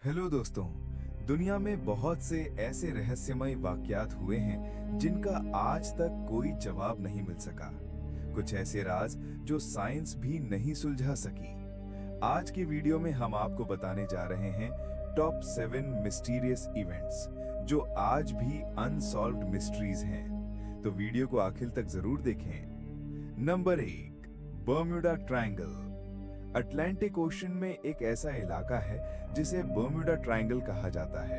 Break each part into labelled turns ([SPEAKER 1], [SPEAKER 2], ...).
[SPEAKER 1] Hello दोस्तों। दुनिया में बहुत से ऐसे रहस्यमय वाकयात हुए हैं जिनका आज तक कोई जवाब नहीं मिल सका। कुछ ऐसे राज जो साइंस भी नहीं सुलझा सकी। आज की वीडियो में हम आपको बताने जा रहे हैं टॉप 7 मिस्टीरियस इवेंट्स जो आज भी अनसॉल्व्ड मिस्ट्रीज हैं। तो वीडियो को आखिर तक जरूर देखें। Number 1, Bermuda triangle. Atlantic ocean में एक ऐसा इलाका है जिसे बर्म्यूडा ट्रायंगल कहा जाता है।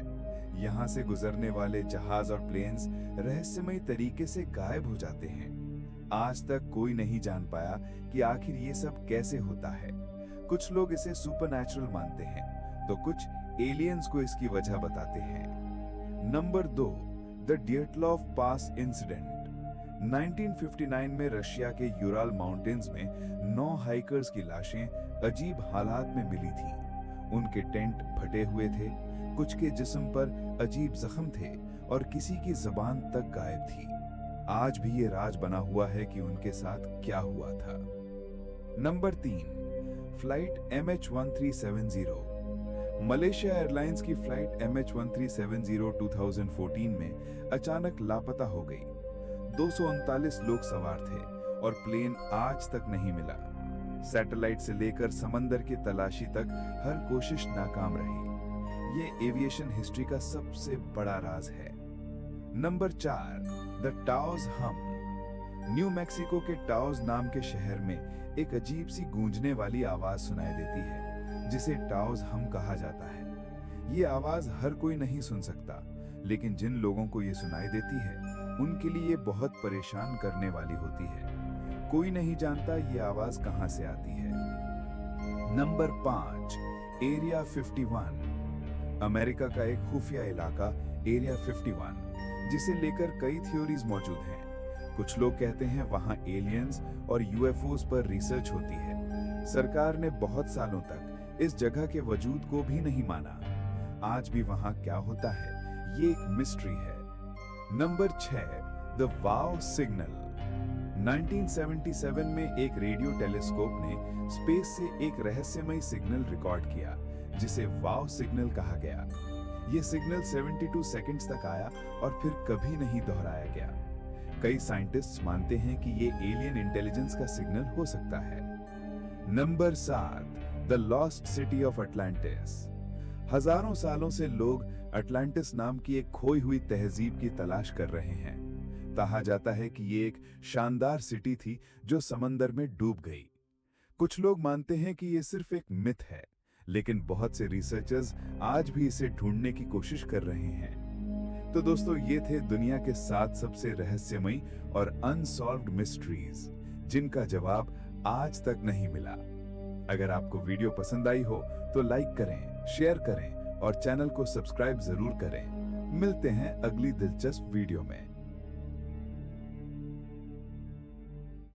[SPEAKER 1] यहाँ से गुजरने वाले जहाज और प्लेन्स रहस्यमय तरीके से गायब हो जाते हैं। आज तक कोई नहीं जान पाया कि आखिर ये सब कैसे होता है। कुछ लोग इसे सुपरनैचुरल मानते हैं तो कुछ एलियंस को इसकी वजह बताते हैं। Number 2, the Dyatlov pass incident. 1959 में रशिया के यूराल माउंटेन्स में 9 हाइकर्स की लाशें अजीब हालात में मिली थीं। उनके टेंट फटे हुए थे, कुछ के जिस्म पर अजीब जख्म थे और किसी की जुबान तक गायब थी। आज भी ये राज बना हुआ है कि उनके साथ क्या हुआ था। Number 3, flight MH1370। Malaysia airlines की फ्लाइट MH1370 2014 में अचानक लापता हो गई। 239 लोग सवार थे और प्लेन आज तक नहीं मिला। सैटेलाइट से लेकर समंदर की तलाशी तक हर कोशिश नाकाम रही। ये एविएशन हिस्ट्री का सबसे बड़ा राज है। नंबर 4, द टाओज हम। न्यू मैक्सिको के टाओज नाम के शहर में एक अजीब सी गूंजने वाली आवाज सुनाई देती है जिसे टाओज हम कहा जाता है। ये आवाज हर कोई नहीं सुन सकता, लेकिन जिन लोगों को ये सुनाई देती है उनके लिए ये बहुत परेशान करने वाली होती है। कोई नहीं जानता ये आवाज कहां से आती है। Number 5, area 51। अमेरिका का एक खुफिया इलाका एरिया 51 जिसे लेकर कई थ्योरीज मौजूद हैं। कुछ लोग कहते हैं वहां एलियंस और यूएफओस पर रिसर्च होती है। सरकार ने बहुत सालों तक इस जगह के वजूद को भी नहीं माना। आज भी वहां क्या होता है ये एक मिस्ट्री है। Number 6, the wow signal. 1977 में एक रेडियो टेलीस्कोप ने स्पेस से एक रहस्यमय सिग्नल रिकॉर्ड किया जिसे वाव सिग्नल कहा गया। यह सिग्नल 72 सेकंड्स तक आया और फिर कभी नहीं दोहराया गया। कई साइंटिस्ट्स मानते हैं कि यह एलियन इंटेलिजेंस का सिग्नल हो सकता है। Number 7, the lost city of Atlantis. हजारों सालों से लोग अटलांटिस नाम की एक खोई हुई तहजीब की तलाश कर रहे हैं। कहा जाता है कि ये एक शानदार सिटी थी जो समंदर में डूब गई। कुछ लोग मानते हैं कि ये सिर्फ एक मिथ है, लेकिन बहुत से रिसर्चर्स आज भी इसे ढूंढने की कोशिश कर रहे हैं। तो दोस्तों, ये थे दुनिया के 7 सबसे रहस्यमयी और अनसॉल्व्ड मिस्ट्रीज जिनका जवाब आज तक नहीं मिला। अगर आपको वीडियो पसंद आई हो तो लाइक करें, शेयर करें और चैनल को सब्सक्राइब जरूर करें। मिलते हैं अगली दिलचस्प वीडियो में।